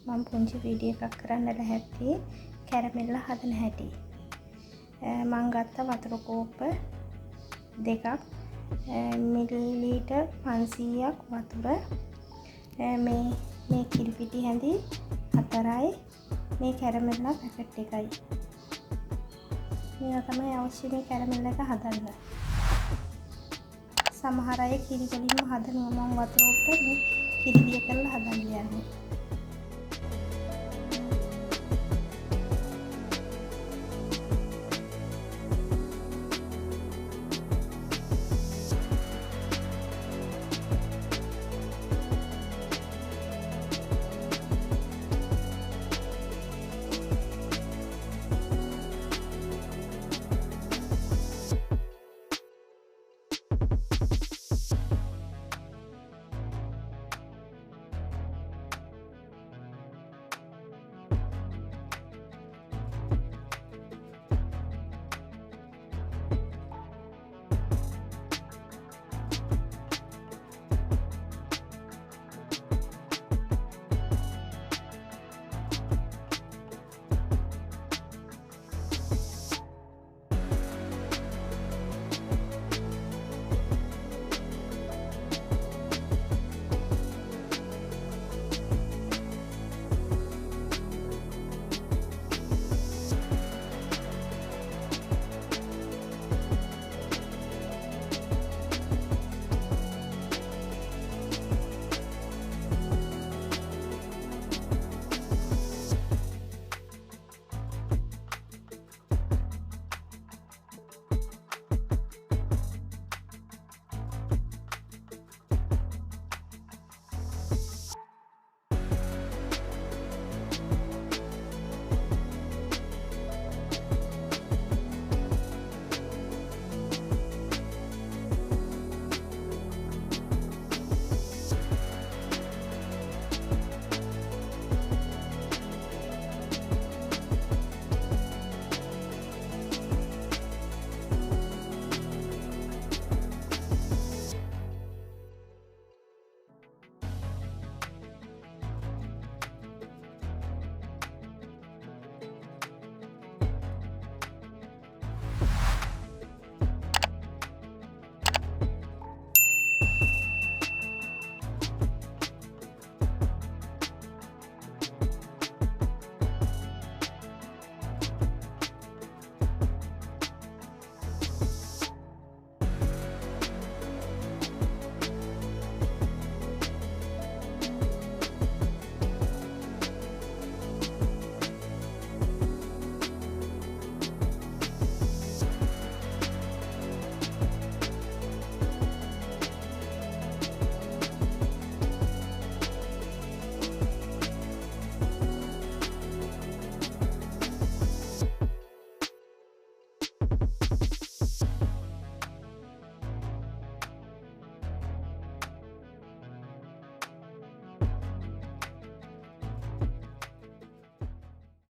මම පුංචි වීඩියෝ එකක් කරන්න ලැහැත්තියේ කැරමෙල්ල හදන හැටි. මම ගත්ත වතුර කෝප්ප දෙකක්, මිලිලීටර් 500ක් වතුර, මේ කිරිපිටි හැඳි 4යි, මේ කැරමෙල්ල පැකට් එකයි. මේවා තමයි අවශ්‍ය මේ කැරමෙල්ල එක හදන්න. සමහර අය කිරි වලින්ම හදනවා. මම වතුර කෝප්ප මේ කිරි දිය කරලා හදන්න යන්නේ.